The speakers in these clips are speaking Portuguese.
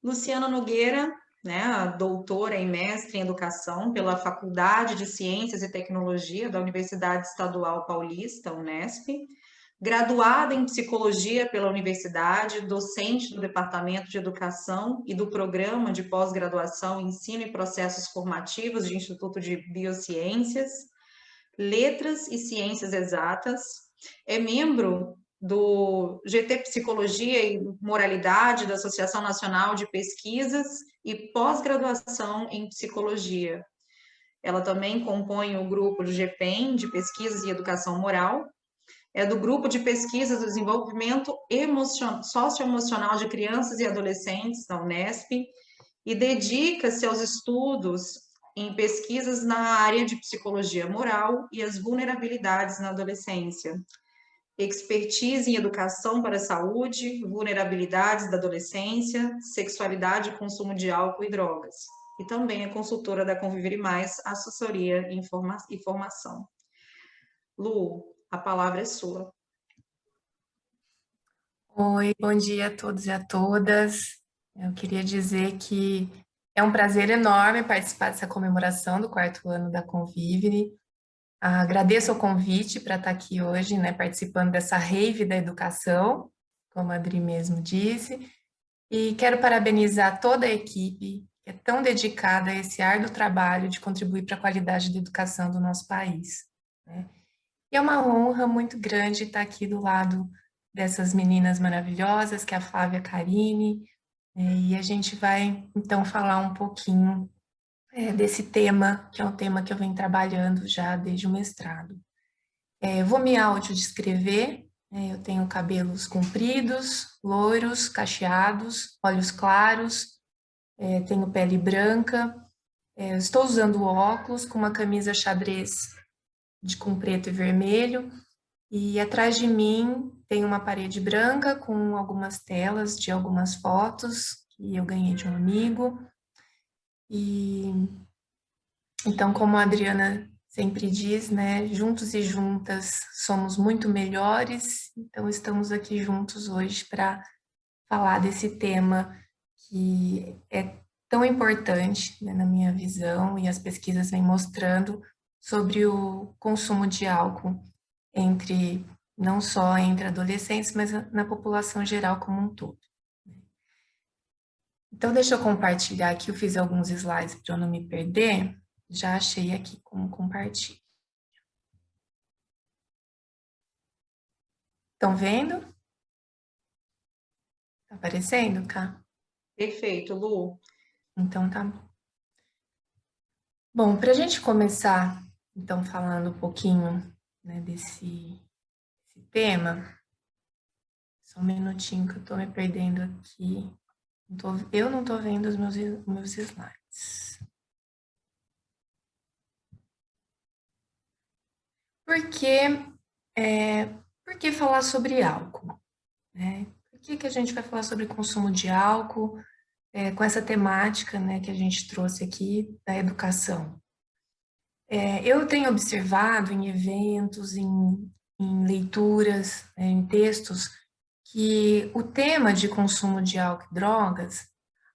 Luciana Nogueira, né, a doutora e mestre em educação pela Faculdade de Ciências e Tecnologia da Universidade Estadual Paulista, Unesp, graduada em psicologia pela universidade, docente do Departamento de Educação e do Programa de Pós-Graduação, Ensino e Processos Formativos do Instituto de Biociências, Letras e Ciências Exatas, é membro do GT Psicologia e Moralidade da Associação Nacional de Pesquisas e Pós-Graduação em Psicologia. Ela também compõe o grupo do GPEM, de Pesquisas e Educação Moral, é do Grupo de Pesquisas do Desenvolvimento Socioemocional de Crianças e Adolescentes da Unesp e dedica-se aos estudos em pesquisas na área de psicologia moral e as vulnerabilidades na adolescência. Expertise em educação para a saúde, vulnerabilidades da adolescência, sexualidade e consumo de álcool e drogas. E também é consultora da Conviver Mais, assessoria e formação. Lu, a palavra é sua. Oi, bom dia a todos e a todas. Eu queria dizer que é um prazer enorme participar dessa comemoração do 4º ano da Convivere. Agradeço o convite para estar aqui hoje, né, participando dessa rave da educação, como a Adri mesmo disse, e quero parabenizar toda a equipe que é tão dedicada a esse árduo trabalho de contribuir para a qualidade da educação do nosso país, né? E é uma honra muito grande estar aqui do lado dessas meninas maravilhosas, que é a Flávia e a Karine, e a gente vai, então, falar um pouquinho desse tema, que é um tema que eu venho trabalhando já desde o mestrado. Eu vou me audiodescrever, eu tenho cabelos compridos, loiros, cacheados, olhos claros, tenho pele branca, estou usando óculos com uma camisa xadrez com preto e vermelho, e atrás de mim tem uma parede branca com algumas telas de algumas fotos que eu ganhei de um amigo. E então, como a Adriana sempre diz, né, juntos e juntas somos muito melhores. Então, estamos aqui juntos hoje para falar desse tema que é tão importante, né, na minha visão, e as pesquisas vêm mostrando sobre o consumo de álcool entre não só entre adolescentes, mas na população geral como um todo. Então, deixa eu compartilhar aqui, eu fiz alguns slides para eu não me perder, já achei aqui como compartilho. Estão vendo? Tá aparecendo, Cá? Perfeito, Lu. Então, tá bom. Bom, para a gente começar, então, falando um pouquinho, né, desse tema, só um minutinho que eu estou me perdendo aqui. Eu não estou vendo os meus slides. Por que falar sobre álcool, né? Por que a gente vai falar sobre consumo de álcool com essa temática, né, que a gente trouxe aqui da educação? Eu tenho observado em eventos, em leituras, em textos, que o tema de consumo de álcool e drogas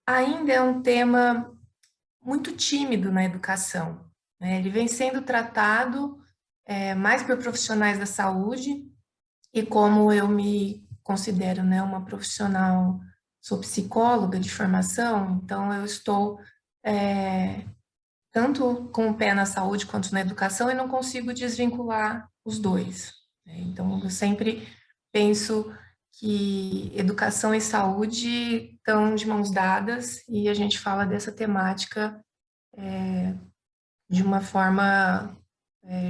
ainda é um tema muito tímido na educação, né? Ele vem sendo tratado mais por profissionais da saúde, e como eu me considero, né, uma profissional, sou psicóloga de formação, então eu estou tanto com o pé na saúde quanto na educação e não consigo desvincular os dois, né? Então eu sempre penso que educação e saúde estão de mãos dadas e a gente fala dessa temática de uma forma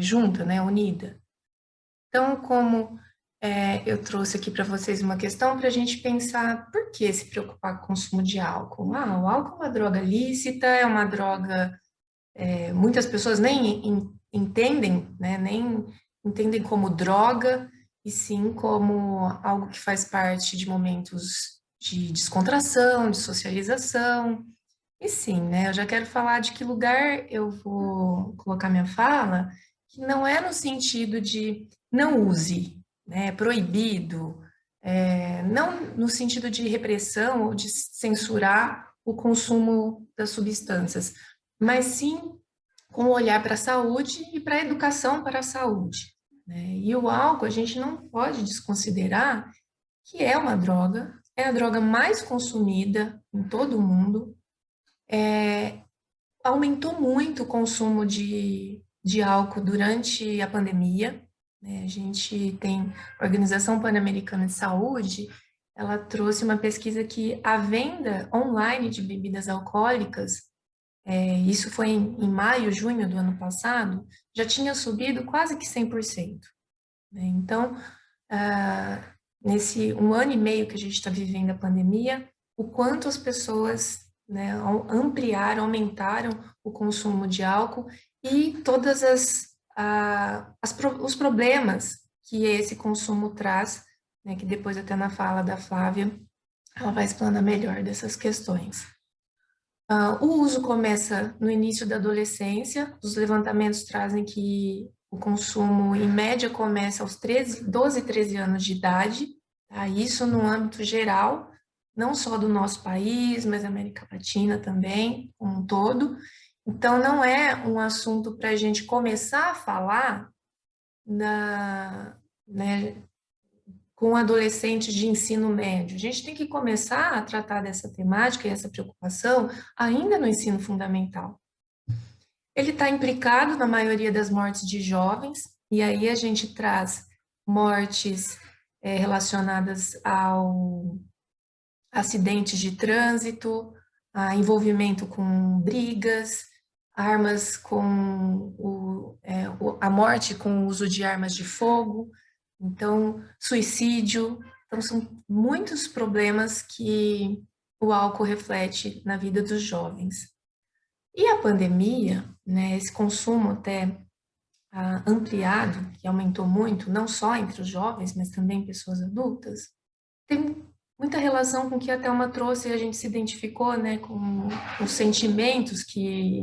junta, né, unida. Então, como eu trouxe aqui para vocês uma questão para a gente pensar por que se preocupar com o consumo de álcool. O álcool é uma droga lícita, é uma droga, muitas pessoas nem entendem, né, nem entendem como droga, e sim como algo que faz parte de momentos de descontração, de socialização. E sim, né, eu já quero falar de que lugar eu vou colocar minha fala, que não é no sentido de não use, né, é proibido, não no sentido de repressão ou de censurar o consumo das substâncias, mas sim com o olhar para a saúde e para a educação para a saúde, né? E o álcool a gente não pode desconsiderar que é uma droga, é a droga mais consumida em todo o mundo, aumentou muito o consumo de álcool durante a pandemia, né? A gente tem a Organização Pan-Americana de Saúde, ela trouxe uma pesquisa que a venda online de bebidas alcoólicas, isso foi em maio, junho do ano passado, já tinha subido quase que 100%, né? Então, nesse 1 ano e meio que a gente está vivendo a pandemia, o quanto as pessoas, né, ampliaram, aumentaram o consumo de álcool e todas os problemas que esse consumo traz, né, que depois até na fala da Flávia, ela vai explanar melhor dessas questões. O uso começa no início da adolescência, os levantamentos trazem que o consumo, em média, começa aos 12, 13 anos de idade, tá? Isso no âmbito geral, não só do nosso país, mas da América Latina também, como um todo. Então, não é um assunto para a gente começar a falar né, com adolescentes de ensino médio. A gente tem que começar a tratar dessa temática e essa preocupação ainda no ensino fundamental. Ele está implicado na maioria das mortes de jovens, e aí a gente traz mortes relacionadas ao acidentes de trânsito, a envolvimento com brigas, armas a morte com o uso de armas de fogo, então suicídio. Então são muitos problemas que o álcool reflete na vida dos jovens. E a pandemia, né, esse consumo até ampliado, que aumentou muito, não só entre os jovens, mas também em pessoas adultas, tem muita relação com o que a Thelma trouxe e a gente se identificou, né, com os sentimentos que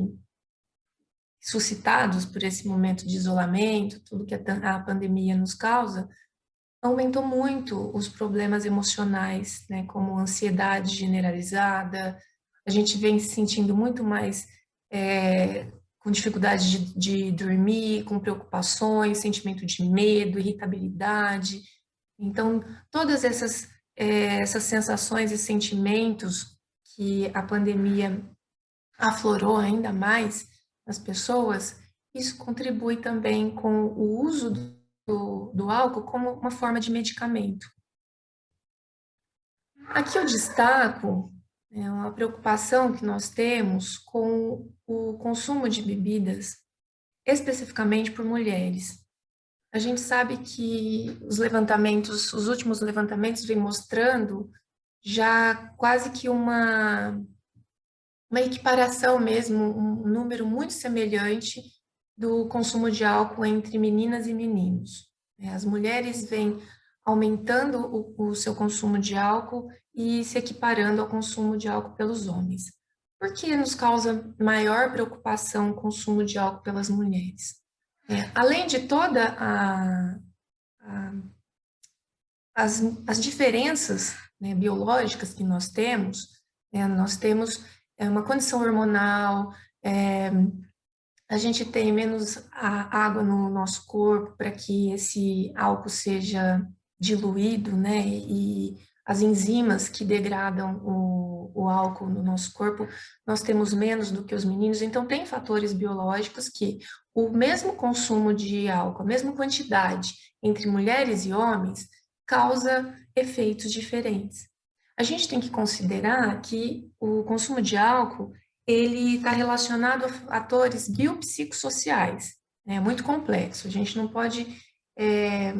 suscitados por esse momento de isolamento, tudo que a pandemia nos causa, aumentou muito os problemas emocionais, né, como ansiedade generalizada. A gente vem se sentindo muito mais com dificuldade de dormir, com preocupações, sentimento de medo, irritabilidade. Então, todas essas sensações e sentimentos que a pandemia aflorou ainda mais nas pessoas, isso contribui também com o uso do álcool como uma forma de medicamento. Aqui eu destaco uma preocupação que nós temos com o consumo de bebidas, especificamente por mulheres. A gente sabe que os últimos levantamentos vêm mostrando já quase que uma equiparação mesmo, um número muito semelhante do consumo de álcool entre meninas e meninos. As mulheres vêm aumentando o seu consumo de álcool e se equiparando ao consumo de álcool pelos homens. Por que nos causa maior preocupação o consumo de álcool pelas mulheres? Além de toda as diferenças, né, biológicas que nós temos uma condição hormonal, a gente tem menos água no nosso corpo para que esse álcool seja diluído, né, e as enzimas que degradam o álcool no nosso corpo, nós temos menos do que os meninos, então tem fatores biológicos que o mesmo consumo de álcool, a mesma quantidade entre mulheres e homens, causa efeitos diferentes. A gente tem que considerar que o consumo de álcool, ele está relacionado a fatores biopsicossociais, é muito complexo, a gente não pode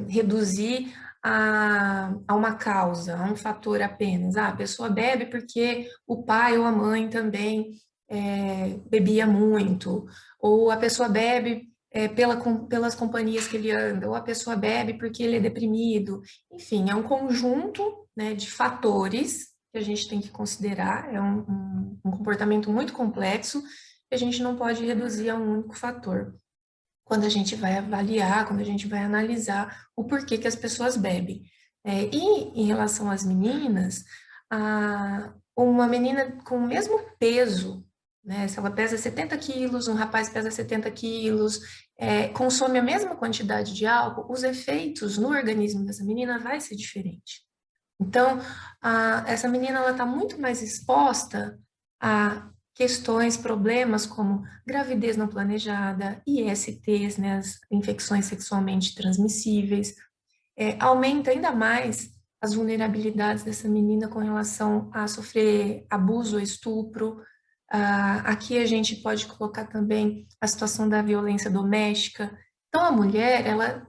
reduzir a uma causa, a um fator apenas. A pessoa bebe porque o pai ou a mãe também bebia muito, ou a pessoa bebe pelas companhias que ele anda, ou a pessoa bebe porque ele é deprimido. Enfim, é um conjunto, né, de fatores que a gente tem que considerar, é um comportamento muito complexo que a gente não pode reduzir a um único fator quando a gente vai avaliar, quando a gente vai analisar o porquê que as pessoas bebem. E em relação às meninas, uma menina com o mesmo peso, né, se ela pesa 70 quilos, um rapaz pesa 70 quilos, consome a mesma quantidade de álcool, os efeitos no organismo dessa menina vai ser diferente. Então, essa menina ela está muito mais exposta a questões, problemas como gravidez não planejada, ISTs, né, as infecções sexualmente transmissíveis, aumenta ainda mais as vulnerabilidades dessa menina com relação a sofrer abuso ou estupro. Aqui a gente pode colocar também a situação da violência doméstica. Então, a mulher, ela,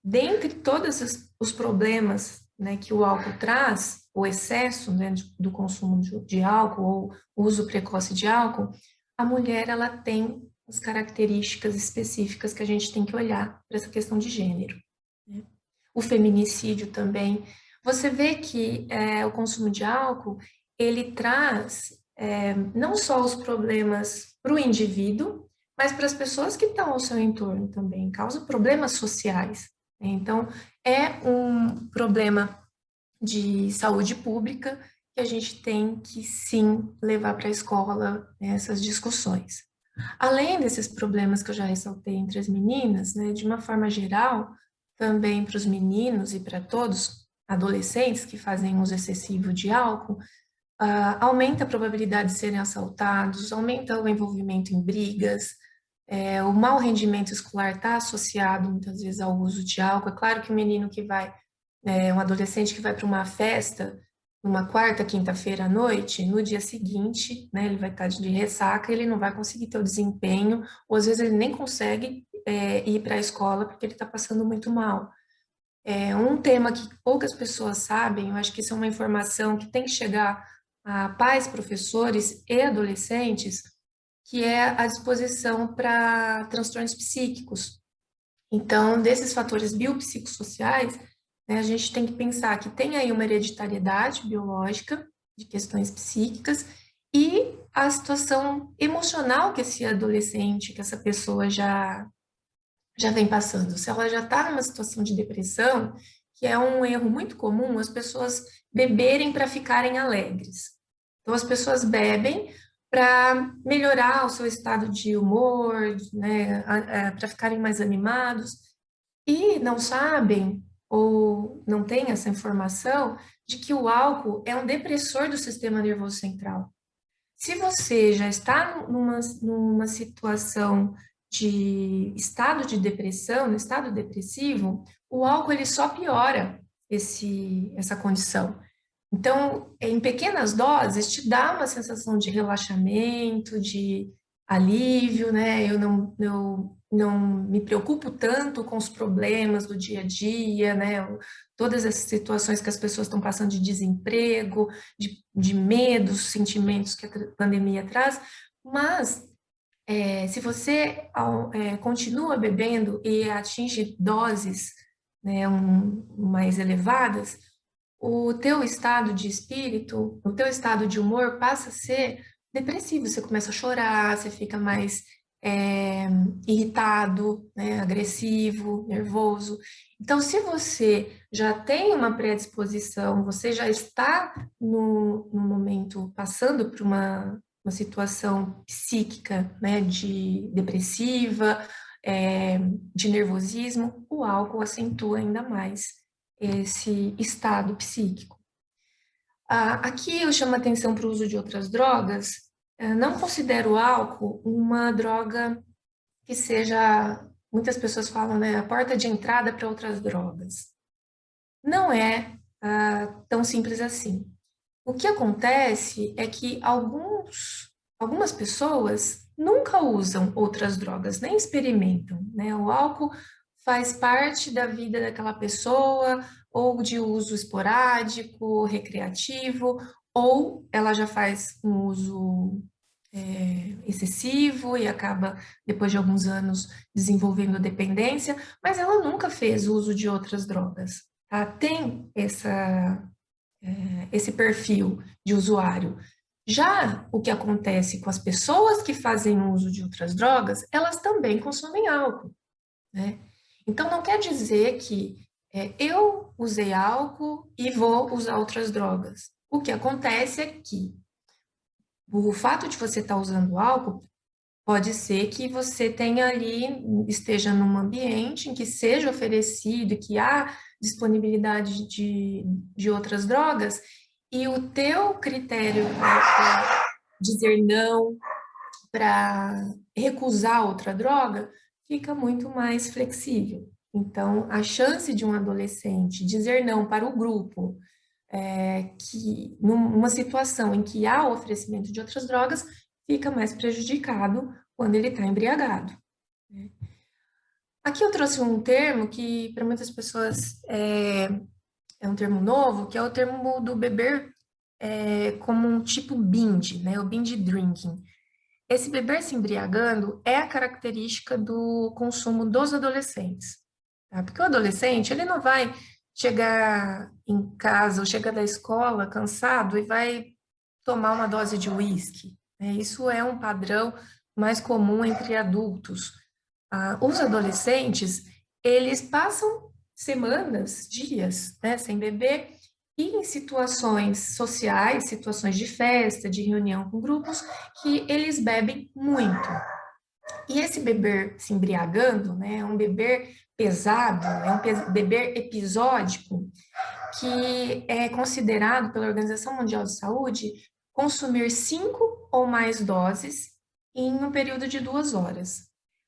dentre todos os problemas, né, que o álcool traz, o excesso, né, do consumo de álcool ou o uso precoce de álcool, a mulher ela tem as características específicas que a gente tem que olhar para essa questão de gênero, né? O feminicídio também. Você vê que o consumo de álcool, ele traz não só os problemas para o indivíduo, mas para as pessoas que estão ao seu entorno também, causa problemas sociais, né? Então, é um problema de saúde pública que a gente tem que, sim, levar para a escola, né, essas discussões. Além desses problemas que eu já ressaltei entre as meninas, né, de uma forma geral, também para os meninos e para todos adolescentes que fazem uso excessivo de álcool, aumenta a probabilidade de serem assaltados, aumenta o envolvimento em brigas, o mau rendimento escolar está associado muitas vezes ao uso de álcool. É claro que o menino que vai, um adolescente que vai para uma festa, numa quarta, quinta-feira à noite, no dia seguinte, né, ele vai estar de ressaca, ele não vai conseguir ter o desempenho, ou às vezes ele nem consegue ir para a escola porque ele está passando muito mal. É um tema que poucas pessoas sabem, eu acho que isso é uma informação que tem que chegar a pais, professores e adolescentes, que é a disposição para transtornos psíquicos. Então, desses fatores biopsicossociais, né, a gente tem que pensar que tem aí uma hereditariedade biológica de questões psíquicas e a situação emocional que esse adolescente, que essa pessoa já vem passando. Se ela já está numa situação de depressão, que é um erro muito comum, as pessoas beberem para ficarem alegres. Então, as pessoas bebem para melhorar o seu estado de humor, né, para ficarem mais animados, e não sabem ou não têm essa informação de que o álcool é um depressor do sistema nervoso central. Se você já está numa situação de estado de depressão, no estado depressivo, o álcool ele só piora essa condição. Então, em pequenas doses, te dá uma sensação de relaxamento, de alívio, né? Eu não me preocupo tanto com os problemas do dia a dia, né? Todas essas situações que as pessoas estão passando de desemprego, de medos, sentimentos que a pandemia traz, mas se você continua bebendo e atinge doses, né, mais elevadas, o teu estado de espírito, o teu estado de humor passa a ser depressivo. Você começa a chorar, você fica mais irritado, né, agressivo, nervoso. Então, se você já tem uma predisposição, você já está no momento passando por uma situação psíquica, né, de depressiva, de nervosismo, o álcool acentua ainda mais esse estado psíquico. Aqui eu chamo a atenção para o uso de outras drogas. Não considero o álcool uma droga que seja, muitas pessoas falam, né, a porta de entrada para outras drogas. Não é tão simples assim. O que acontece é que algumas pessoas nunca usam outras drogas, nem experimentam, né? O álcool faz parte da vida daquela pessoa, ou de uso esporádico, recreativo, ou ela já faz um uso excessivo e acaba, depois de alguns anos, desenvolvendo dependência, mas ela nunca fez uso de outras drogas, tá? Tem esse perfil de usuário. Já o que acontece com as pessoas que fazem uso de outras drogas, elas também consomem álcool, né? Então, não quer dizer que Eu usei álcool e vou usar outras drogas. O que acontece é que o fato de você estar usando álcool pode ser que você tenha ali, esteja num ambiente em que seja oferecido, que há disponibilidade de outras drogas, e o teu critério para dizer não, para recusar outra droga, fica muito mais flexível. Então, a chance de um adolescente dizer não para o grupo, que numa situação em que há o oferecimento de outras drogas, fica mais prejudicado quando ele está embriagado. Né? Aqui eu trouxe um termo que para muitas pessoas é um termo novo, que é o termo do beber como um tipo binge, né? O binge drinking. Esse beber se embriagando é a característica do consumo dos adolescentes, tá? Porque o adolescente, ele não vai chegar em casa ou chegar da escola cansado e vai tomar uma dose de uísque, né? Isso é um padrão mais comum entre adultos. Os adolescentes, eles passam semanas, dias, né, sem beber, e em situações sociais, situações de festa, de reunião com grupos, que eles bebem muito. E esse beber se embriagando, né, é um beber pesado, é um beber episódico, que é considerado pela Organização Mundial de Saúde consumir 5 ou mais doses em um período de 2 horas.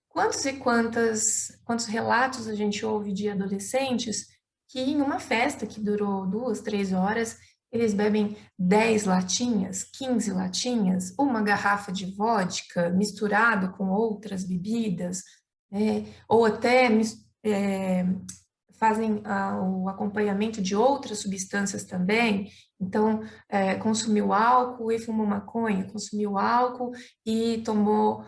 Quantos relatos a gente ouve de adolescentes que em uma festa que durou 2, 3 horas, eles bebem 10 latinhas, 15 latinhas, uma garrafa de vodka misturado com outras bebidas, né? Ou até fazem o acompanhamento de outras substâncias também. Então, consumiu álcool e fumou maconha, consumiu álcool e tomou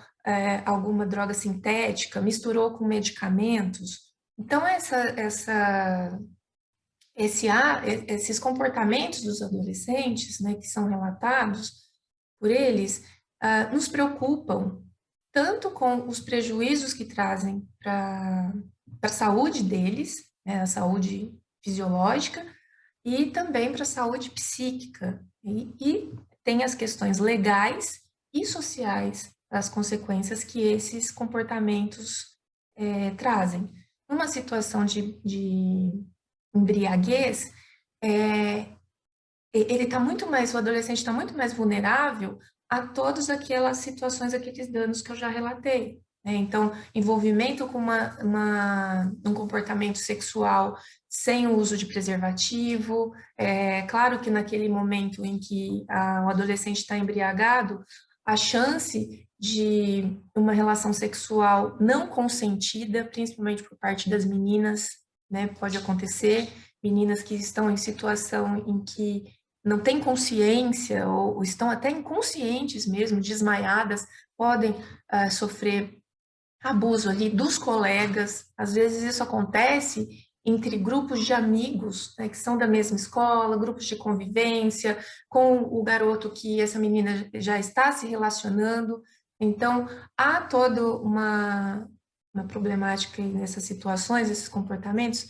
alguma droga sintética, misturou com medicamentos. Então, esses comportamentos dos adolescentes, né, que são relatados por eles, nos preocupam tanto com os prejuízos que trazem para a saúde deles, né, a saúde fisiológica, e também para a saúde psíquica. E tem as questões legais e sociais, as consequências que esses comportamentos trazem. Numa situação de embriaguez, ele está muito mais, o adolescente está muito mais vulnerável a todas aquelas situações, aqueles danos que eu já relatei. Né? Então, envolvimento com um comportamento sexual sem o uso de preservativo. Claro que naquele momento em que o adolescente está embriagado, a chance de uma relação sexual não consentida, principalmente por parte das meninas, né, pode acontecer. Meninas que estão em situação em que não têm consciência ou estão até inconscientes mesmo, desmaiadas, podem sofrer abuso ali dos colegas. Às vezes isso acontece entre grupos de amigos, né, que são da mesma escola, grupos de convivência, com o garoto que essa menina já está se relacionando. Então, há toda uma problemática aí nessas situações, esses comportamentos,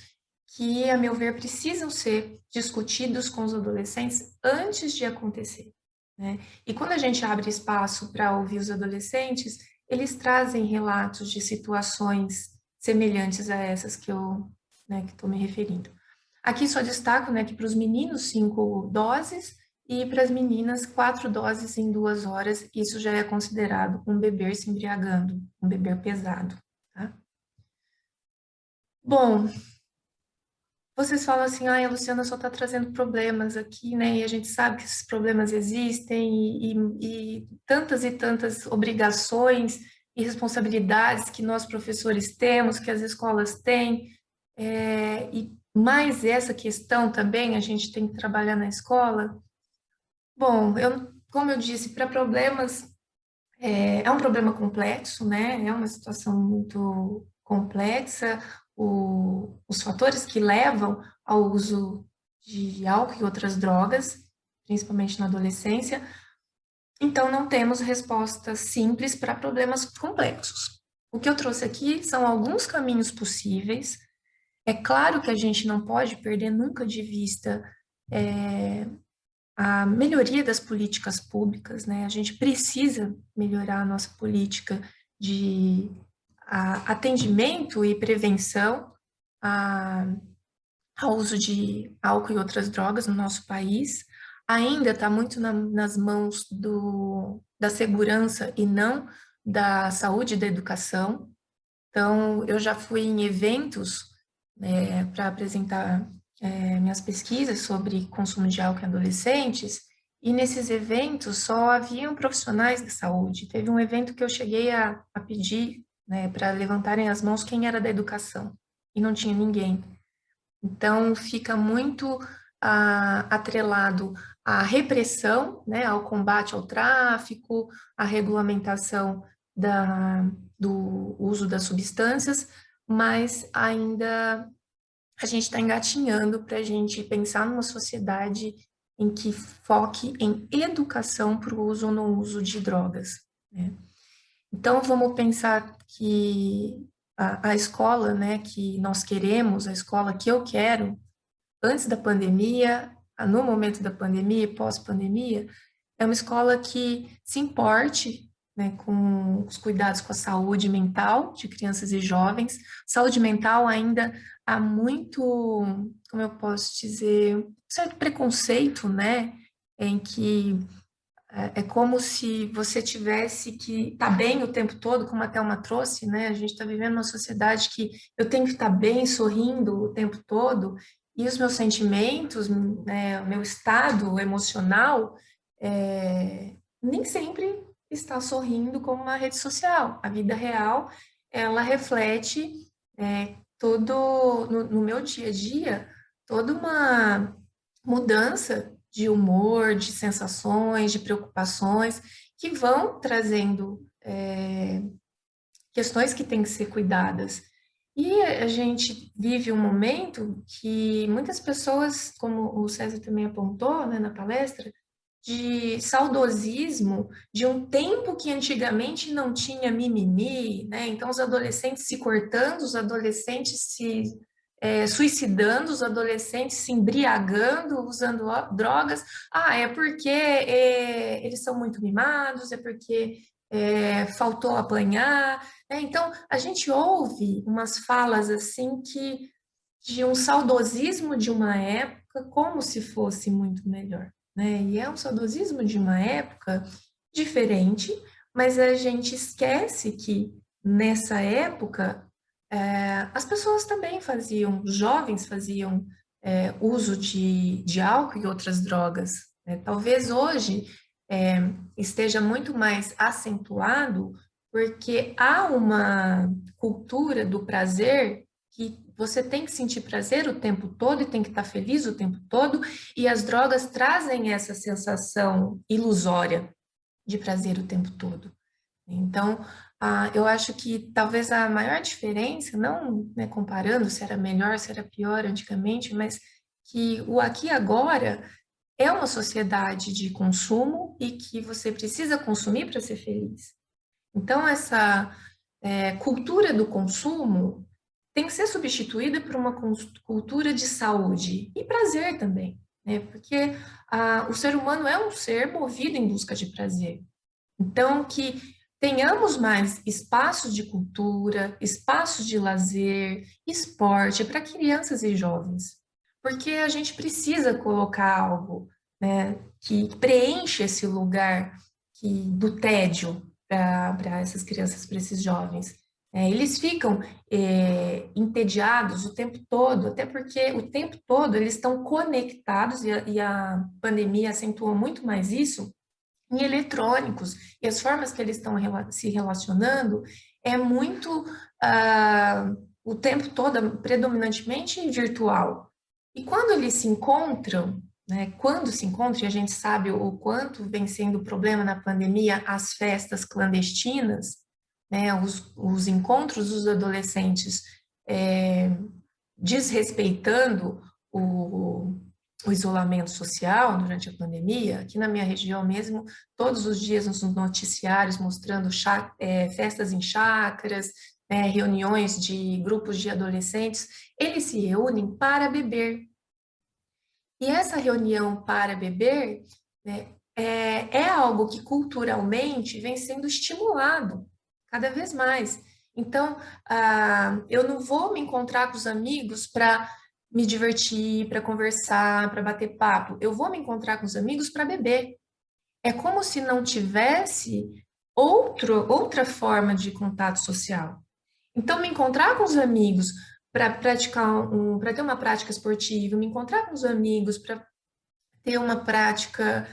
que, a meu ver, precisam ser discutidos com os adolescentes antes de acontecer, né? E quando a gente abre espaço para ouvir os adolescentes, eles trazem relatos de situações semelhantes a essas que eu, né, que estou me referindo. Aqui só destaco, né, que para os meninos 5 doses e para as meninas 4 doses em 2 horas. Isso já é considerado um beber se embriagando, um beber pesado. Tá? Bom, vocês falam assim, a Luciana só está trazendo problemas aqui, né? E a gente sabe que esses problemas existem e tantas e tantas obrigações e responsabilidades que nós professores temos, que as escolas têm, e mais essa questão também a gente tem que trabalhar na escola. Bom, como eu disse, para problemas, é um problema complexo, né? É uma situação muito complexa. Os fatores que levam ao uso de álcool e outras drogas, principalmente na adolescência. Então, não temos respostas simples para problemas complexos. O que eu trouxe aqui são alguns caminhos possíveis É claro que a gente não pode perder nunca de vista é, a melhoria das políticas públicas, né? A gente precisa melhorar a nossa política de atendimento e prevenção a, ao uso de álcool e outras drogas no nosso país. Ainda está muito nas mãos da segurança e não da saúde e da educação. Então, eu já fui em eventos para apresentar minhas pesquisas sobre consumo de álcool em adolescentes, e nesses eventos só haviam profissionais da saúde. Teve um evento que eu cheguei a pedir, né, para levantarem as mãos quem era da educação, e não tinha ninguém. Então, fica muito atrelado à repressão, né, ao combate ao tráfico, à regulamentação do uso das substâncias, mas ainda a gente está engatinhando para a gente pensar numa sociedade em que foque em educação para o uso ou não uso de drogas, né? Então, vamos pensar que a escola, né, que nós queremos, a escola que eu quero, antes da pandemia, no momento da pandemia e pós-pandemia, é uma escola que se importe, né, com os cuidados com a saúde mental de crianças e jovens. Saúde mental ainda há muito, como eu posso dizer, um certo preconceito, né, em que é como se você tivesse que estar bem o tempo todo, como a Thelma trouxe, né? A gente está vivendo uma sociedade que eu tenho que estar bem, sorrindo o tempo todo, e os meus sentimentos, né, o meu estado emocional, nem sempre está sorrindo como uma rede social. A vida real, ela reflete todo, no meu dia a dia, toda uma mudança de humor, de sensações, de preocupações, que vão trazendo questões que têm que ser cuidadas. E a gente vive um momento que muitas pessoas, como o César também apontou, né, na palestra, de saudosismo de um tempo que antigamente não tinha mimimi, né? Então, os adolescentes se cortando, os adolescentes se suicidando, os adolescentes se embriagando, usando drogas. Ah, é porque eles são muito mimados, é porque faltou apanhar, né? Então, a gente ouve umas falas assim que de um saudosismo de uma época como se fosse muito melhor, né? E é um saudosismo de uma época diferente, mas a gente esquece que nessa época as pessoas também faziam, os jovens faziam uso de álcool e outras drogas, né? Talvez hoje esteja muito mais acentuado porque há uma cultura do prazer que você tem que sentir prazer o tempo todo e tem que estar feliz o tempo todo, e as drogas trazem essa sensação ilusória de prazer o tempo todo. Então, eu acho que talvez a maior diferença, não, né, comparando se era melhor, se era pior antigamente, mas que o aqui e agora é uma sociedade de consumo e que você precisa consumir para ser feliz. Então, essa cultura do consumo tem que ser substituída por uma cultura de saúde e prazer também, né? Porque o ser humano é um ser movido em busca de prazer. Então, que tenhamos mais espaços de cultura, espaços de lazer, esporte para crianças e jovens, porque a gente precisa colocar algo, né, que preenche esse lugar do tédio para essas crianças, para esses jovens. Eles ficam entediados o tempo todo, até porque o tempo todo eles estão conectados, e a pandemia acentuou muito mais isso, em eletrônicos, e as formas que eles estão se relacionando é muito o tempo todo, predominantemente virtual. E quando eles se encontram, né, quando se encontram, e a gente sabe o quanto vem sendo o problema na pandemia, as festas clandestinas, né, os encontros dos adolescentes desrespeitando o isolamento social durante a pandemia. Aqui na minha região mesmo, todos os dias nos noticiários mostrando festas em chácaras, reuniões de grupos de adolescentes, eles se reúnem para beber. E essa reunião para beber, né, é algo que culturalmente vem sendo estimulado cada vez mais. Então, eu não vou me encontrar com os amigos para me divertir, para conversar, para bater papo. Eu vou me encontrar com os amigos para beber. É como se não tivesse outra forma de contato social. Então, me encontrar com os amigos para para ter uma prática esportiva, me encontrar com os amigos para ter uma prática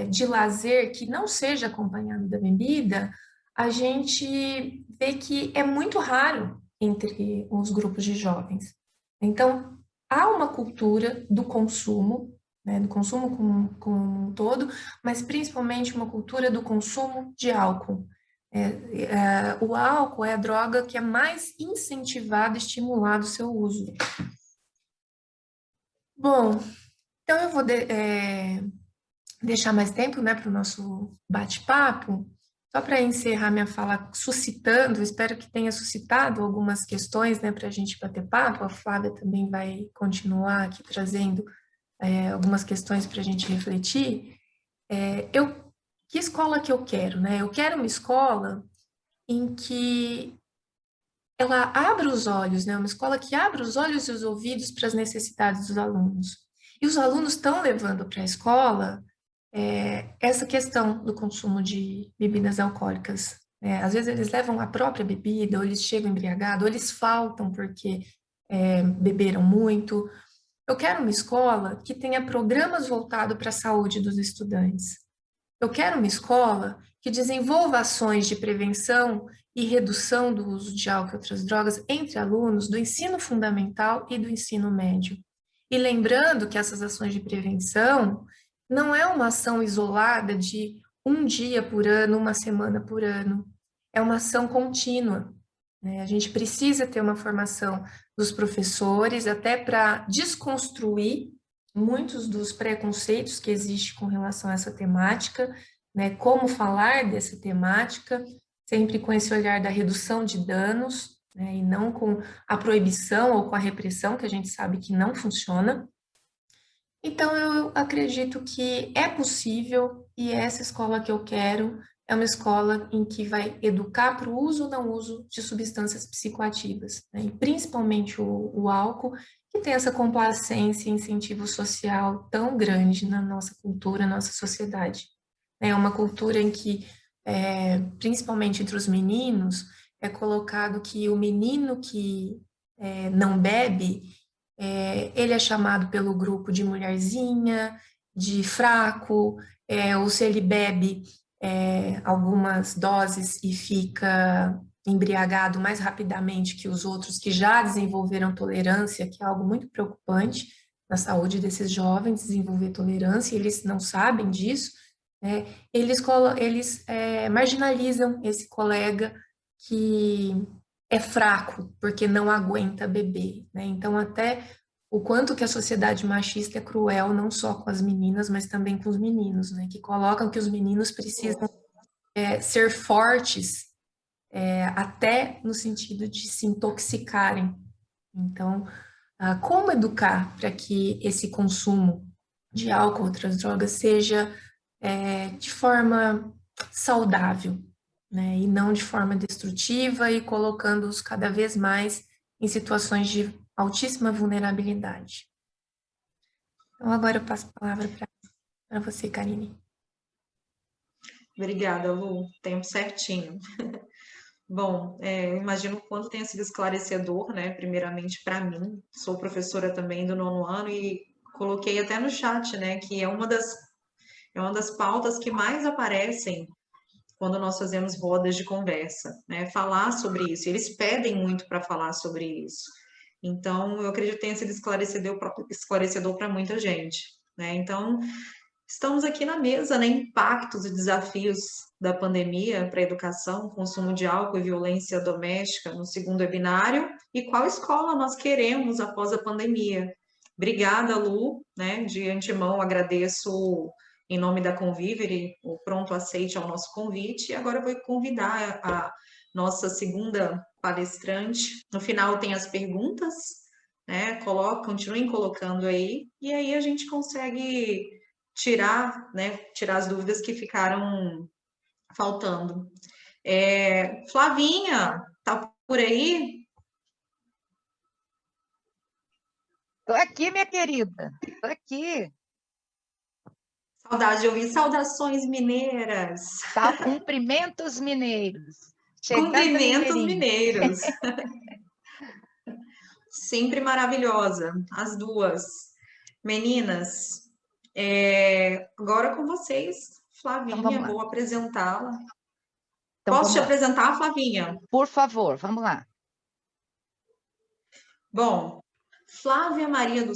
de lazer que não seja acompanhada da bebida, a gente vê que é muito raro entre os grupos de jovens. Então, há uma cultura do consumo, né, do consumo como um todo, mas principalmente uma cultura do consumo de álcool. O álcool é a droga que é mais incentivada e estimulada o seu uso. Bom, então eu vou deixar mais tempo, né, para o nosso bate-papo, só para encerrar minha fala suscitando, espero que tenha suscitado algumas questões, né, para a gente bater papo. A Flávia também vai continuar aqui trazendo algumas questões para a gente refletir. Que escola que eu quero, né? Eu quero uma escola em que ela abra os olhos, né? Uma escola que abra os olhos e os ouvidos para as necessidades dos alunos. E os alunos estão levando para a escola essa questão do consumo de bebidas alcoólicas. Às vezes eles levam a própria bebida, ou eles chegam embriagados, ou eles faltam porque beberam muito. Eu quero uma escola que tenha programas voltados para a saúde dos estudantes. Eu quero uma escola que desenvolva ações de prevenção e redução do uso de álcool e outras drogas entre alunos do ensino fundamental e do ensino médio. E lembrando que essas ações de prevenção não é uma ação isolada de um dia por ano, uma semana por ano. É uma ação contínua, né? A gente precisa ter uma formação dos professores até para desconstruir muitos dos preconceitos que existem com relação a essa temática, né? Como falar dessa temática, sempre com esse olhar da redução de danos, né? E não com a proibição ou com a repressão, que a gente sabe que não funciona. Então, eu acredito que é possível, e essa escola que eu quero é uma escola em que vai educar para o uso ou não uso de substâncias psicoativas, né? E principalmente o álcool, que tem essa complacência e incentivo social tão grande na nossa cultura, na nossa sociedade. É uma cultura em que, principalmente entre os meninos, é colocado que o menino que não bebe, ele é chamado pelo grupo de mulherzinha, de fraco, ou se ele bebe algumas doses e fica embriagado mais rapidamente que os outros que já desenvolveram tolerância, que é algo muito preocupante na saúde desses jovens, desenvolver tolerância, e eles não sabem disso, né? Eles marginalizam esse colega que é fraco porque não aguenta beber, né? Então, até o quanto que a sociedade machista é cruel, não só com as meninas, mas também com os meninos, né? Que colocam que os meninos precisam ser fortes, até no sentido de se intoxicarem. Então, como educar para que esse consumo de álcool, outras drogas, seja de forma saudável, né, e não de forma destrutiva e colocando-os cada vez mais em situações de altíssima vulnerabilidade. Então, agora eu passo a palavra para você, Karine. Obrigada, Lu. Tempo certinho. Bom, eu imagino o quanto tenha sido esclarecedor, né? Primeiramente para mim, sou professora também do 9º ano e coloquei até no chat, né? Que é uma das pautas que mais aparecem quando nós fazemos rodas de conversa, né? Falar sobre isso. Eles pedem muito para falar sobre isso. Então, eu acredito que tenha sido esclarecedor para muita gente, né? Então, estamos aqui na mesa, né? Impactos e desafios da pandemia para a educação, consumo de álcool e violência doméstica no segundo webinário e qual escola nós queremos após a pandemia. Obrigada, Lu, né? De antemão agradeço em nome da Convivere o pronto aceite ao nosso convite. E agora eu vou convidar a nossa segunda palestrante. No final tem as perguntas, né? Continuem colocando aí, e aí a gente consegue tirar, né? Tirar as dúvidas que ficaram faltando. Flavinha, tá por aí? Estou aqui, minha querida. Estou aqui. Saudade de ouvir saudações mineiras. Cumprimentos mineiros. Chegando Cumprimentos mineirinho. mineiros. Sempre maravilhosa, as duas. Meninas, agora com vocês, Então vamos Flavinha, lá. vou apresentá-la. Então Posso vamos te lá. apresentar, Flavinha? Por favor, vamos lá. Bom, Flávia Maria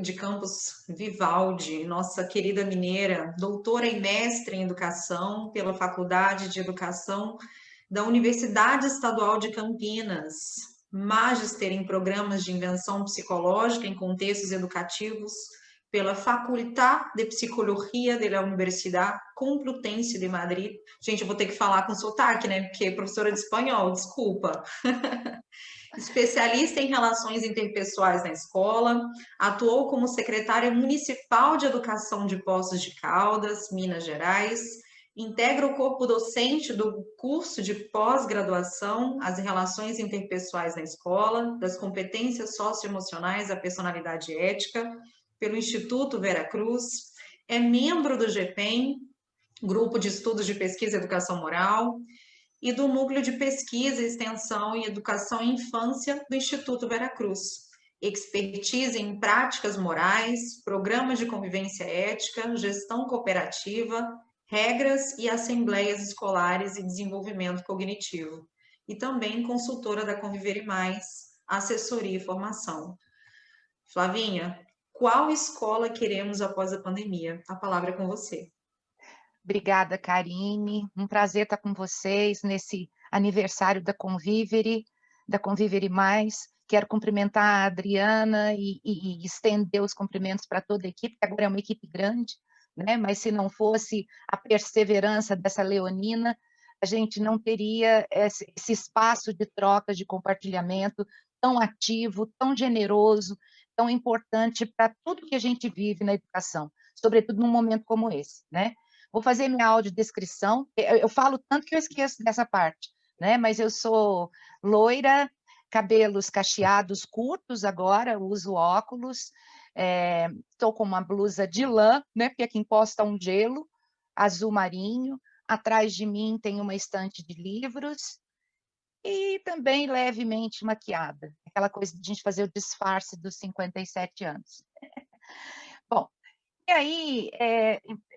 de Campos Vivaldi, nossa querida mineira, doutora e mestre em educação pela Faculdade de Educação da Universidade Estadual de Campinas, magister em programas de invenção psicológica em contextos educativos pela Facultad de Psicología de la Universidad Complutense de Madrid. Gente, eu vou ter que falar com sotaque, né? Porque é professora de espanhol, desculpa. Especialista em relações interpessoais na escola, atuou como secretária municipal de educação de Poços de Caldas, Minas Gerais, integra o corpo docente do curso de pós-graduação As Relações Interpessoais na Escola, das competências socioemocionais à personalidade ética, pelo Instituto Vera Cruz, é membro do GPEM, Grupo de Estudos de Pesquisa e Educação Moral, e do Núcleo de Pesquisa, Extensão e Educação em Infância do Instituto Vera Cruz. Expertise em práticas morais, programas de convivência ética, gestão cooperativa, regras e assembleias escolares e desenvolvimento cognitivo. E também consultora da Conviver e Mais, assessoria e formação. Flavinha, qual escola queremos após a pandemia? A palavra é com você. Obrigada, Karine. Um prazer estar com vocês nesse aniversário da Convivere Mais. Quero cumprimentar a Adriana e estender os cumprimentos para toda a equipe, que agora é uma equipe grande, né? Mas se não fosse a perseverança dessa leonina, a gente não teria esse espaço de troca, de compartilhamento tão ativo, tão generoso, tão importante para tudo que a gente vive na educação, sobretudo num momento como esse, né? Vou fazer minha audiodescrição. Eu falo tanto que eu esqueço dessa parte, né? Mas eu sou loira, cabelos cacheados curtos agora, uso óculos, estou com uma blusa de lã, né? Porque aqui encosta um gelo, azul marinho. Atrás de mim tem uma estante de livros e também levemente maquiada. Aquela coisa de a gente fazer o disfarce dos 57 anos. Bom, e aí,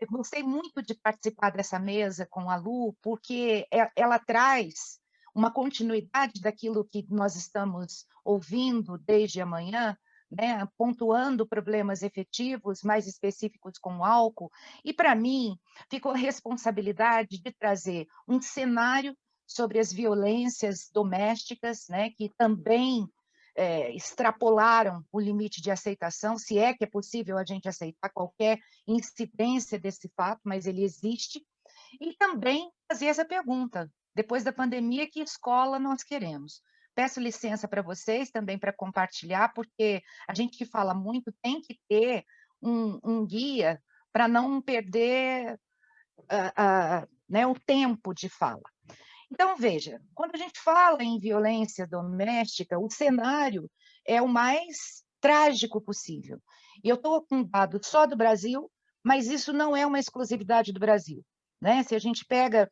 eu gostei muito de participar dessa mesa com a Lu, porque ela traz uma continuidade daquilo que nós estamos ouvindo desde amanhã, né, pontuando problemas efetivos mais específicos com o álcool, e para mim ficou a responsabilidade de trazer um cenário sobre as violências domésticas, né, que também extrapolaram o limite de aceitação, se é que é possível a gente aceitar qualquer incidência desse fato, mas ele existe, e também fazer essa pergunta, depois da pandemia, que escola nós queremos? Peço licença para vocês também para compartilhar, porque a gente que fala muito tem que ter um guia para não perder né, o tempo de fala. Então, veja, quando a gente fala em violência doméstica, o cenário é o mais trágico possível. E eu estou com dados só do Brasil, mas isso não é uma exclusividade do Brasil, né? Se a gente pega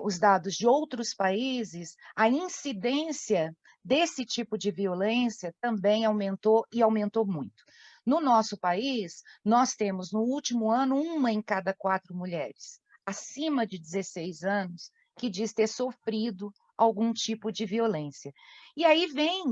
os dados de outros países, a incidência desse tipo de violência também aumentou e aumentou muito. No nosso país, nós temos, no último ano, 1 em cada 4 mulheres acima de 16 anos que diz ter sofrido algum tipo de violência. E aí vem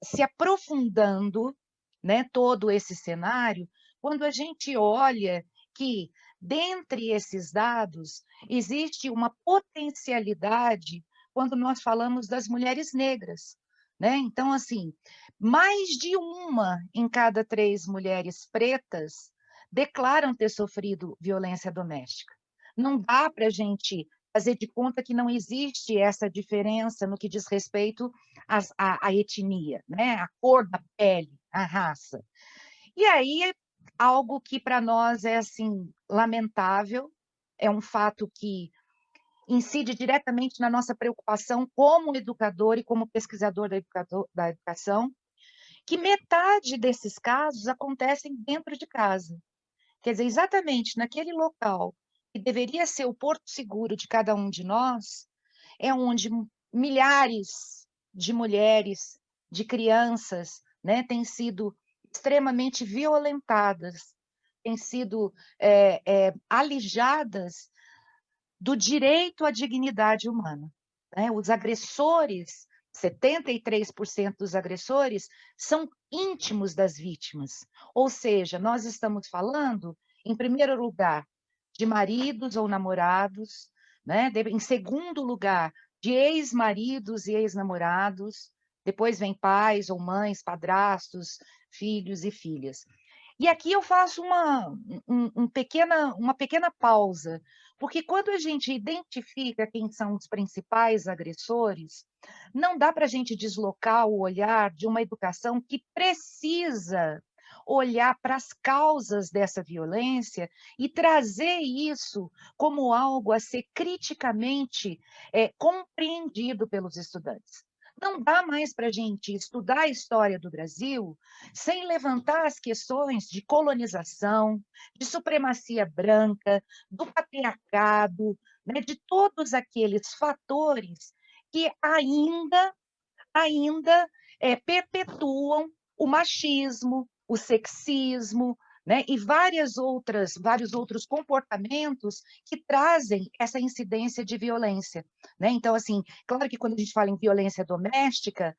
se aprofundando, né, todo esse cenário, quando a gente olha que, dentre esses dados, existe uma potencialidade quando nós falamos das mulheres negras, né? Então, assim, mais de 1 em cada 3 mulheres pretas declaram ter sofrido violência doméstica. Não dá para a gente fazer de conta que não existe essa diferença no que diz respeito à etnia, né? A cor da pele, a raça. E aí, algo que para nós é assim lamentável, é um fato que incide diretamente na nossa preocupação como educador e como pesquisador da educação, que metade desses casos acontecem dentro de casa. Quer dizer, exatamente naquele local que deveria ser o porto seguro de cada um de nós, é onde milhares de mulheres, de crianças, né, têm sido extremamente violentadas, têm sido alijadas do direito à dignidade humana, né? Os agressores, 73% dos agressores são íntimos das vítimas, ou seja, nós estamos falando, em primeiro lugar, de maridos ou namorados, né? Em segundo lugar, de ex-maridos e ex-namorados, depois vem pais ou mães, padrastos, filhos e filhas. E aqui eu faço uma pequena pausa, porque quando a gente identifica quem são os principais agressores, não dá para a gente deslocar o olhar de uma educação que precisa olhar para as causas dessa violência e trazer isso como algo a ser criticamente compreendido pelos estudantes. Não dá mais para a gente estudar a história do Brasil sem levantar as questões de colonização, de supremacia branca, do patriarcado, né, de todos aqueles fatores que ainda perpetuam o machismo, o sexismo, né, e vários outros comportamentos que trazem essa incidência de violência, né? Então, assim, claro que quando a gente fala em violência doméstica,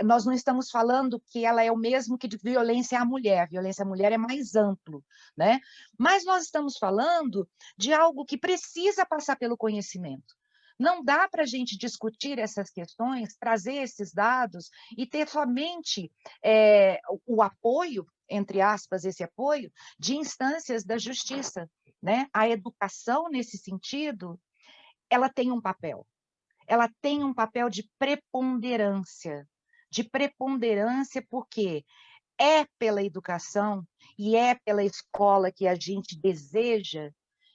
nós não estamos falando que ela é o mesmo que de violência à mulher. Violência à mulher é mais amplo, né? Mas nós estamos falando de algo que precisa passar pelo conhecimento. Não dá para a gente discutir essas questões, trazer esses dados e ter somente o apoio, entre aspas, esse apoio, de instâncias da justiça, né? A educação, nesse sentido, ela tem um papel. Ela tem um papel de preponderância porque é pela educação e é pela escola que a gente deseja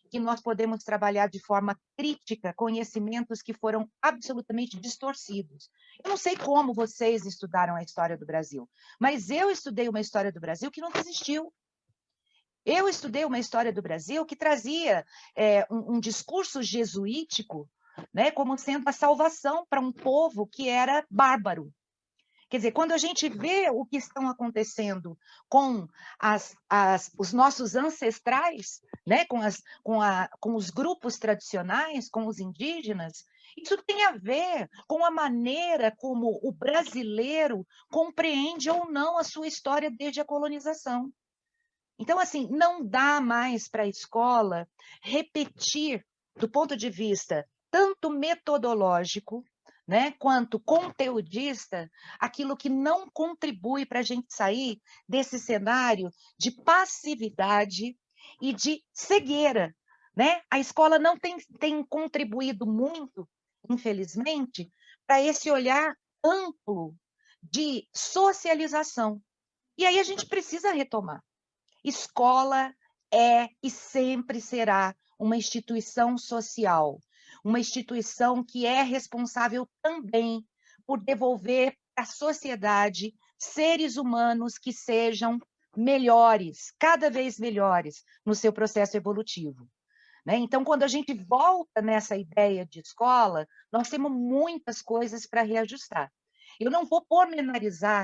que nós podemos trabalhar de forma crítica conhecimentos que foram absolutamente distorcidos. Eu não sei como vocês estudaram a história do Brasil, mas eu estudei uma história do Brasil que nunca existiu. Eu estudei uma história do Brasil que trazia um discurso jesuítico, né, como sendo a salvação para um povo que era bárbaro. Quer dizer, quando a gente vê o que estão acontecendo com os nossos ancestrais, né, com os grupos tradicionais, com os indígenas, isso tem a ver com a maneira como o brasileiro compreende ou não a sua história desde a colonização. Então, assim, não dá mais para a escola repetir, do ponto de vista tanto metodológico, né, quanto conteudista, aquilo que não contribui para a gente sair desse cenário de passividade e de cegueira, né? A escola não tem contribuído muito, infelizmente, para esse olhar amplo de socialização. E aí a gente precisa retomar. Escola é e sempre será uma instituição social, uma instituição que é responsável também por devolver à sociedade seres humanos que sejam melhores, cada vez melhores no seu processo evolutivo, né? Então, quando a gente volta nessa ideia de escola, nós temos muitas coisas para reajustar. Eu não vou pormenorizar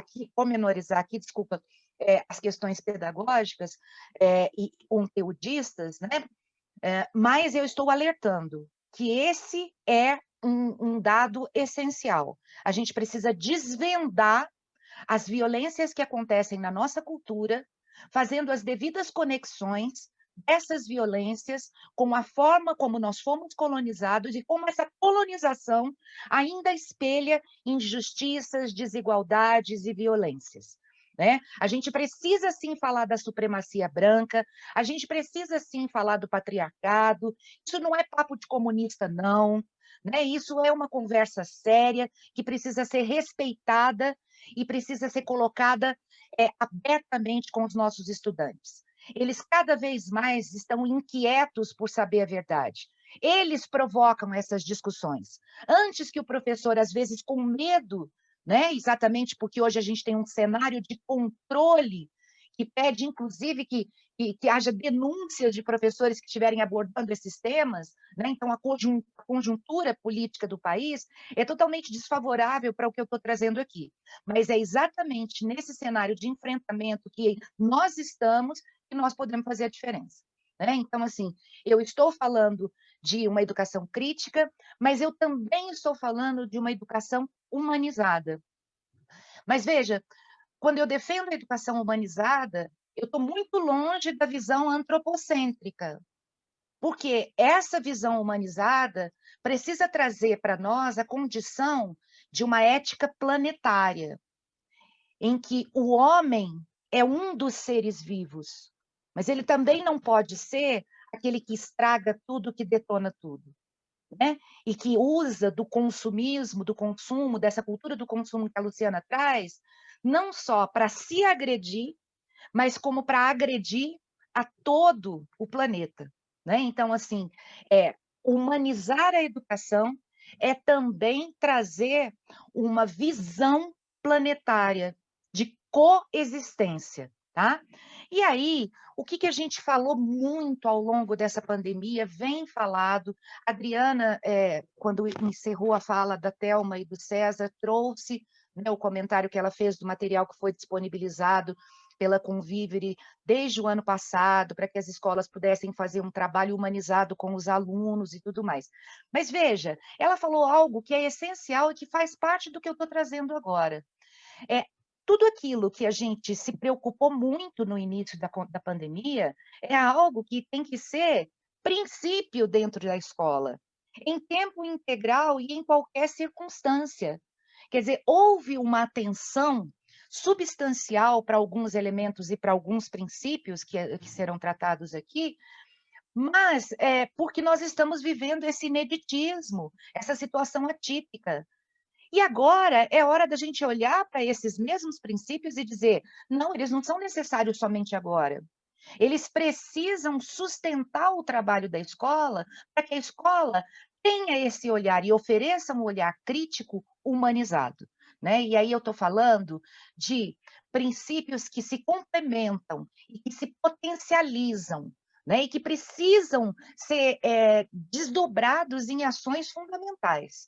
aqui, desculpa, as questões pedagógicas e conteudistas, né? Mas eu estou alertando que esse é um dado essencial. A gente precisa desvendar as violências que acontecem na nossa cultura, fazendo as devidas conexões dessas violências com a forma como nós fomos colonizados e como essa colonização ainda espelha injustiças, desigualdades e violências. né? A gente precisa sim falar da supremacia branca, a gente precisa sim falar do patriarcado. Isso não é papo de comunista, não, né? Isso é uma conversa séria que precisa ser respeitada e precisa ser colocada abertamente com os nossos estudantes. Eles cada vez mais estão inquietos por saber a verdade. Eles provocam essas discussões. Antes que o professor, às vezes, com medo, né? Exatamente porque hoje a gente tem um cenário de controle que pede, inclusive, que haja denúncias de professores que estiverem abordando esses temas, né? Então, a conjuntura política do país é totalmente desfavorável para o que eu estou trazendo aqui. Mas é exatamente nesse cenário de enfrentamento que nós estamos que nós podemos fazer a diferença. Né? Então, assim, eu estou falando de uma educação crítica, mas eu também estou falando de uma educação humanizada. Mas veja, quando eu defendo a educação humanizada, eu estou muito longe da visão antropocêntrica, porque essa visão humanizada precisa trazer para nós a condição de uma ética planetária, em que o homem é um dos seres vivos, mas ele também não pode ser aquele que estraga tudo, que detona tudo. Né? E que usa do consumismo, do consumo, dessa cultura do consumo que a Luciana traz, não só para se agredir, mas como para agredir a todo o planeta. Né? Então, assim, humanizar a educação é também trazer uma visão planetária de coexistência. Tá? E aí, o que a gente falou muito ao longo dessa pandemia, vem falado, a Adriana, quando encerrou a fala da Thelma e do César, trouxe, né, o comentário que ela fez do material que foi disponibilizado pela Convivere desde o ano passado, para que as escolas pudessem fazer um trabalho humanizado com os alunos e tudo mais. Mas veja, ela falou algo que é essencial e que faz parte do que eu estou trazendo agora. Tudo aquilo que a gente se preocupou muito no início da pandemia é algo que tem que ser princípio dentro da escola, em tempo integral e em qualquer circunstância. Quer dizer, houve uma atenção substancial para alguns elementos e para alguns princípios que serão tratados aqui, mas porque nós estamos vivendo esse ineditismo, essa situação atípica. E agora é hora da gente olhar para esses mesmos princípios e dizer: não, eles não são necessários somente agora. Eles precisam sustentar o trabalho da escola para que a escola tenha esse olhar e ofereça um olhar crítico humanizado. Né? E aí eu estou falando de princípios que se complementam e que se potencializam, né? E que precisam ser desdobrados em ações fundamentais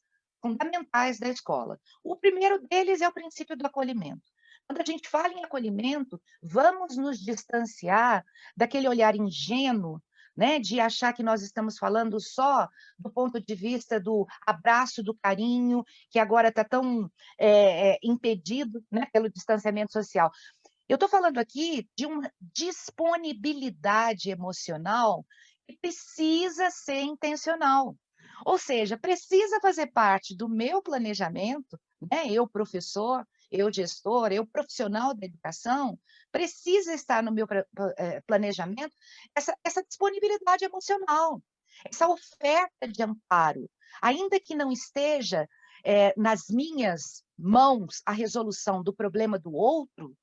da escola. O primeiro deles é o princípio do acolhimento. Quando a gente fala em acolhimento, vamos nos distanciar daquele olhar ingênuo, né, de achar que nós estamos falando só do ponto de vista do abraço, do carinho, que agora está tão impedido, né, pelo distanciamento social. Eu estou falando aqui de uma disponibilidade emocional que precisa ser intencional. Ou seja, precisa fazer parte do meu planejamento, né? Eu, professor, eu, gestor, eu, profissional da educação, precisa estar no meu planejamento essa disponibilidade emocional, essa oferta de amparo, ainda que não esteja nas minhas mãos a resolução do problema do outro.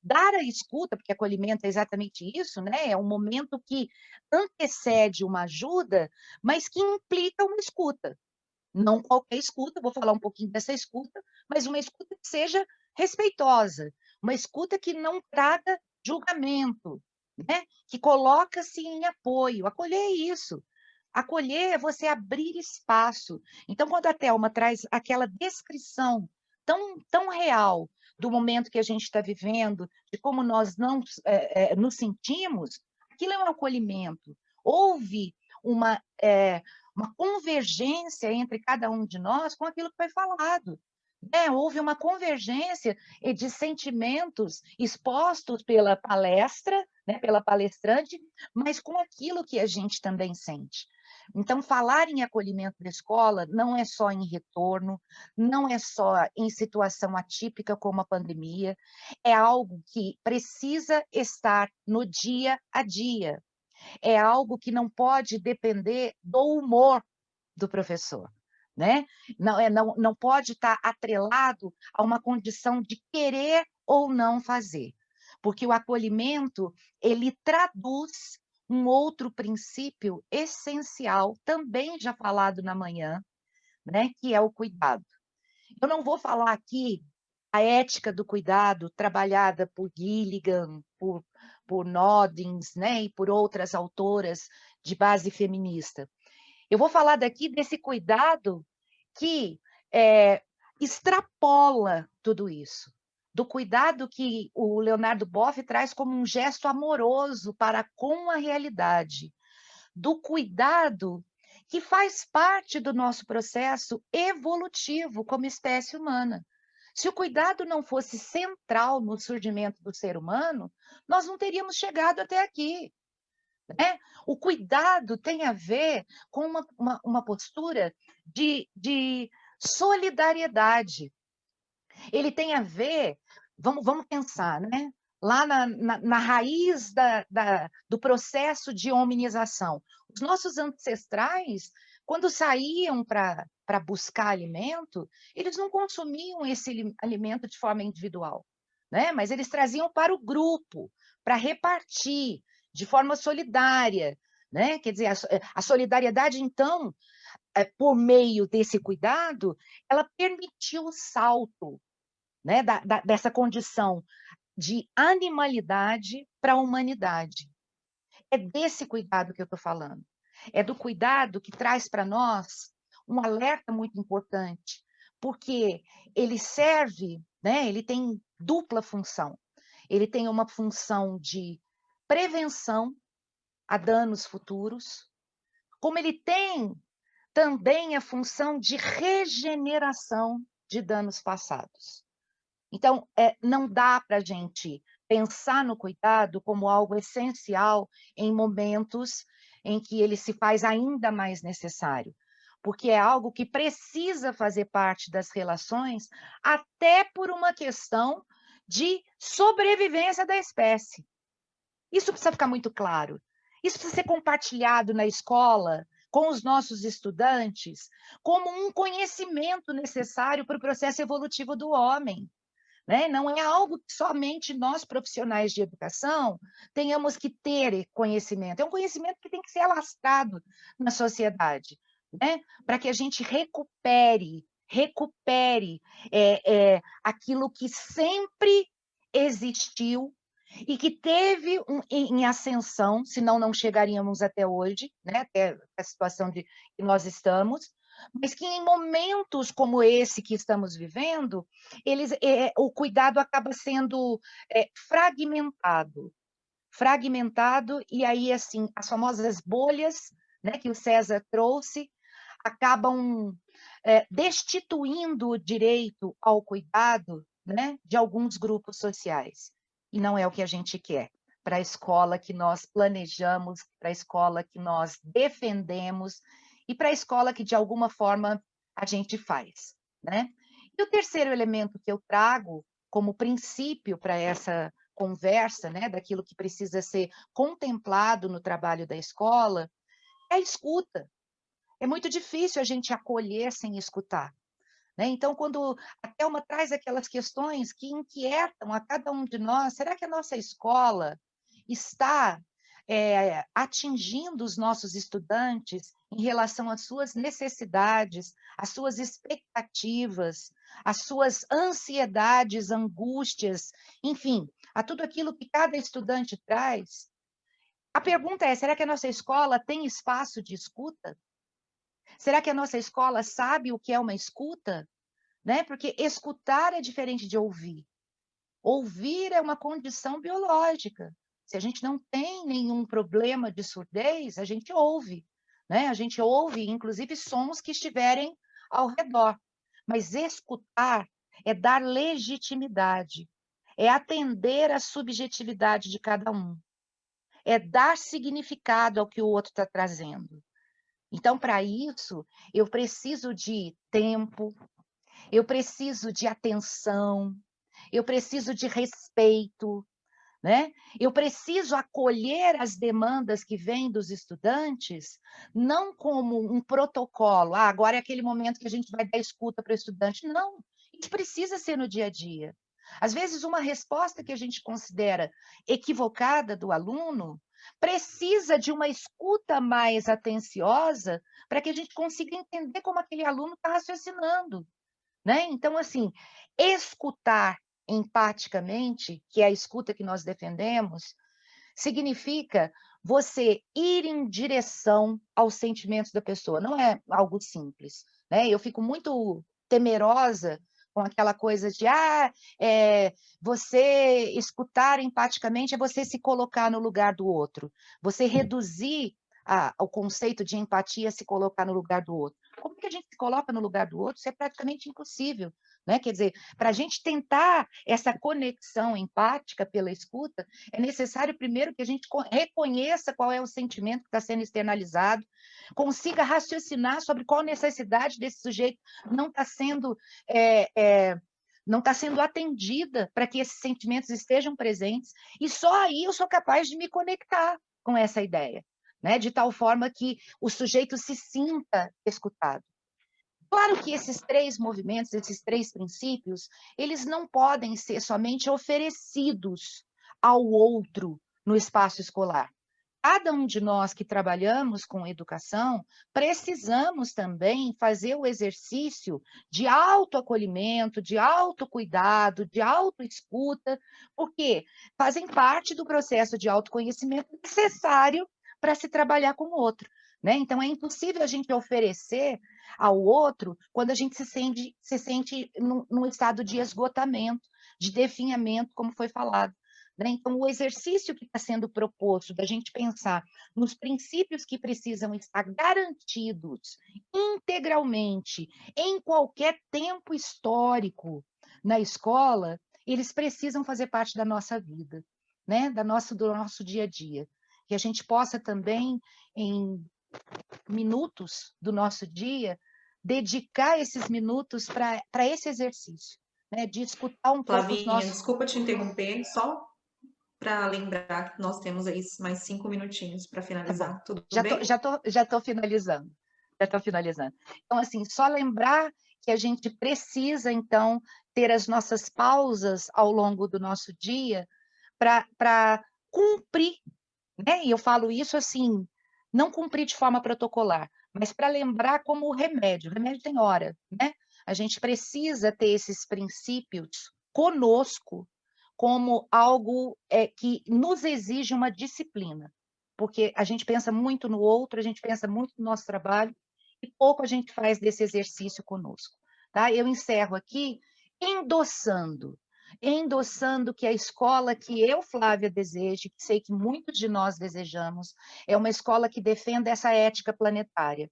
Dar a escuta, porque acolhimento é exatamente isso, né? É um momento que antecede uma ajuda, mas que implica uma escuta. Não qualquer escuta, vou falar um pouquinho dessa escuta, mas uma escuta que seja respeitosa, uma escuta que não traga julgamento, né? Que coloca-se em apoio. Acolher é isso. Acolher é você abrir espaço. Então, quando a Thelma traz aquela descrição tão real do momento que a gente está vivendo, de como nós não nos sentimos, aquilo é um acolhimento. Houve uma convergência entre cada um de nós com aquilo que foi falado. né? Houve uma convergência de sentimentos expostos pela palestra, né, pela palestrante, mas com aquilo que a gente também sente. Então, falar em acolhimento da escola não é só em retorno, não é só em situação atípica como a pandemia, é algo que precisa estar no dia a dia, é algo que não pode depender do humor do professor, né? Não pode estar atrelado a uma condição de querer ou não fazer, porque o acolhimento, ele traduz um outro princípio essencial, também já falado na manhã, né, que é o cuidado. Eu não vou falar aqui a ética do cuidado trabalhada por Gilligan, por Noddings, né, e por outras autoras de base feminista. Eu vou falar daqui desse cuidado que extrapola tudo isso, do cuidado que o Leonardo Boff traz como um gesto amoroso para com a realidade, do cuidado que faz parte do nosso processo evolutivo como espécie humana. Se o cuidado não fosse central no surgimento do ser humano, nós não teríamos chegado até aqui. Né? O cuidado tem a ver com uma postura de solidariedade. Ele tem a ver, vamos pensar, né? Lá na raiz do processo de hominização. Os nossos ancestrais, quando saíam para buscar alimento, eles não consumiam esse alimento de forma individual, né? Mas eles traziam para o grupo, para repartir de forma solidária, né? Quer dizer, a solidariedade, então, por meio desse cuidado, ela permitiu o salto, né, dessa condição de animalidade para a humanidade. É desse cuidado que eu estou falando. É do cuidado que traz para nós um alerta muito importante, porque ele serve, né, ele tem dupla função. Ele tem uma função de prevenção a danos futuros, como ele tem também a função de regeneração de danos passados. Então, não dá para a gente pensar no cuidado como algo essencial em momentos em que ele se faz ainda mais necessário, porque é algo que precisa fazer parte das relações, até por uma questão de sobrevivência da espécie. Isso precisa ficar muito claro. Isso precisa ser compartilhado na escola, com os nossos estudantes, como um conhecimento necessário para o processo evolutivo do homem. Né? Não é algo que somente nós, profissionais de educação, tenhamos que ter conhecimento. É um conhecimento que tem que ser alastrado na sociedade, né? Para que a gente recupere aquilo que sempre existiu e que teve em ascensão, senão não chegaríamos até hoje, né? Até a situação que nós estamos, mas que em momentos como esse que estamos vivendo, o cuidado acaba sendo fragmentado, e aí, assim, as famosas bolhas, né, que o César trouxe, acabam destituindo o direito ao cuidado, né, de alguns grupos sociais. E não é o que a gente quer para a escola que nós planejamos, para a escola que nós defendemos e para a escola que, de alguma forma, a gente faz, né? E o terceiro elemento que eu trago como princípio para essa conversa, né, daquilo que precisa ser contemplado no trabalho da escola, é a escuta. É muito difícil a gente acolher sem escutar. Né? Então, quando a Thelma traz aquelas questões que inquietam a cada um de nós, será que a nossa escola está atingindo os nossos estudantes em relação às suas necessidades, às suas expectativas, às suas ansiedades, angústias, enfim, a tudo aquilo que cada estudante traz? A pergunta é: será que a nossa escola tem espaço de escuta? Será que a nossa escola sabe o que é uma escuta? Né? Porque escutar é diferente de ouvir. Ouvir é uma condição biológica. Se a gente não tem nenhum problema de surdez, a gente ouve. Né? A gente ouve, inclusive, sons que estiverem ao redor. Mas escutar é dar legitimidade, é atender à subjetividade de cada um, é dar significado ao que o outro está trazendo. Então, para isso, eu preciso de tempo, eu preciso de atenção, eu preciso de respeito, né? Eu preciso acolher as demandas que vêm dos estudantes, não como um protocolo, agora é aquele momento que a gente vai dar escuta para o estudante. Não, isso precisa ser no dia a dia. Às vezes, uma resposta que a gente considera equivocada do aluno precisa de uma escuta mais atenciosa para que a gente consiga entender como aquele aluno está raciocinando, né? Então, assim, escutar empaticamente, que é a escuta que nós defendemos, significa você ir em direção aos sentimentos da pessoa. Não é algo simples, né? Eu fico muito temerosa com aquela coisa de você escutar empaticamente é você se colocar no lugar do outro, você reduzir o conceito de empatia a se colocar no lugar do outro. Como que a gente se coloca no lugar do outro? Isso é praticamente impossível, né? Quer dizer, para a gente tentar essa conexão empática pela escuta, é necessário primeiro que a gente reconheça qual é o sentimento que está sendo externalizado, consiga raciocinar sobre qual necessidade desse sujeito não está sendo não está sendo atendida para que esses sentimentos estejam presentes, e só aí eu sou capaz de me conectar com essa ideia, né? De tal forma que o sujeito se sinta escutado. Claro que esses 3 movimentos, esses 3 princípios, eles não podem ser somente oferecidos ao outro no espaço escolar. Cada um de nós que trabalhamos com educação, precisamos também fazer o exercício de autoacolhimento, de autocuidado, de autoescuta, porque fazem parte do processo de autoconhecimento necessário para se trabalhar com o outro, né? Então, é impossível a gente oferecer ao outro quando a gente se sente num estado de esgotamento, de definhamento, como foi falado, né? Então, o exercício que está sendo proposto da gente pensar nos princípios que precisam estar garantidos integralmente em qualquer tempo histórico na escola, eles precisam fazer parte da nossa vida, né? Do nosso dia a dia. Que a gente possa também, em minutos do nosso dia, dedicar esses minutos para esse exercício, né? De escutar um pouco os Flavinha, nossos. desculpa te interromper, só para lembrar que nós temos aí mais 5 minutinhos para Tá bom. finalizar, tudo Já tô, bem? já tô, já tô finalizando. Já estou finalizando. Então, assim, só lembrar que a gente precisa, então, ter as nossas pausas ao longo do nosso dia para cumprir, né? E eu falo isso assim, não cumprir de forma protocolar, mas para lembrar como o remédio tem hora, né? A gente precisa ter esses princípios conosco como algo que nos exige uma disciplina, porque a gente pensa muito no outro, a gente pensa muito no nosso trabalho, e pouco a gente faz desse exercício conosco, tá? Eu encerro aqui endossando que a escola que eu, Flávia, desejo, que sei que muitos de nós desejamos, é uma escola que defenda essa ética planetária.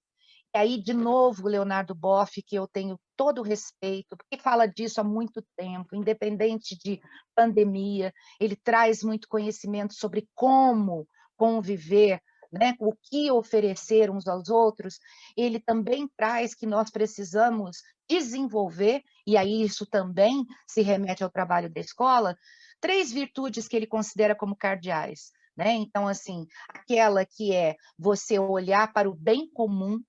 E aí, de novo, Leonardo Boff, que eu tenho todo o respeito, porque fala disso há muito tempo, independente de pandemia, ele traz muito conhecimento sobre como conviver, né, o que oferecer uns aos outros. Ele também traz que nós precisamos desenvolver, e aí isso também se remete ao trabalho da escola, 3 virtudes que ele considera como cardeais, né? Então, assim, aquela que é você olhar para o bem comum,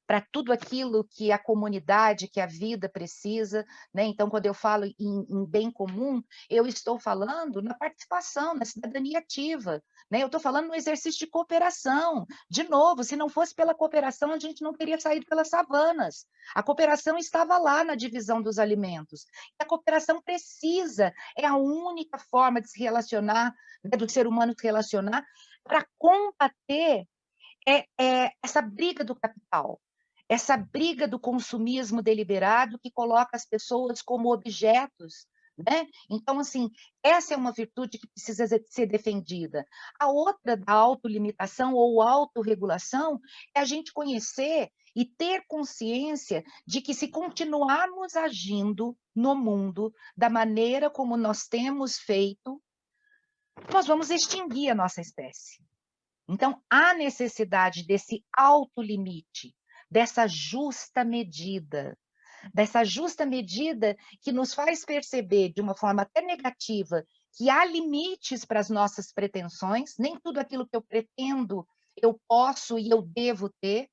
para tudo aquilo que a comunidade, que a vida precisa, né? Então, quando eu falo em bem comum, eu estou falando na participação, na cidadania ativa, né? Eu estou falando no exercício de cooperação. De novo, se não fosse pela cooperação, a gente não teria saído pelas savanas. A cooperação estava lá na divisão dos alimentos. E a cooperação precisa, é a única forma de se relacionar, né, do ser humano se relacionar, para combater essa briga do capital, essa briga do consumismo deliberado que coloca as pessoas como objetos, né? Então, assim, essa é uma virtude que precisa ser defendida. A outra da autolimitação ou autorregulação é a gente conhecer e ter consciência de que se continuarmos agindo no mundo da maneira como nós temos feito, nós vamos extinguir a nossa espécie. Então, há necessidade desse autolimite, dessa justa medida que nos faz perceber de uma forma até negativa que há limites para as nossas pretensões, nem tudo aquilo que eu pretendo eu posso e eu devo ter,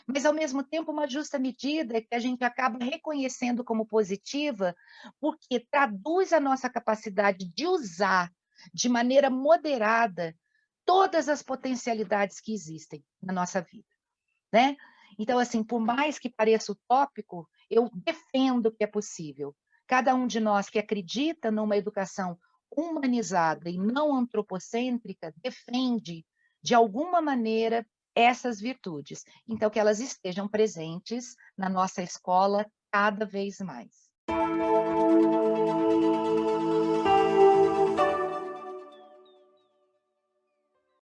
mas ao mesmo tempo uma justa medida que a gente acaba reconhecendo como positiva, porque traduz a nossa capacidade de usar de maneira moderada todas as potencialidades que existem na nossa vida, né? Então, assim, por mais que pareça utópico, eu defendo que é possível. Cada um de nós que acredita numa educação humanizada e não antropocêntrica defende, de alguma maneira, essas virtudes. Então, que elas estejam presentes na nossa escola cada vez mais.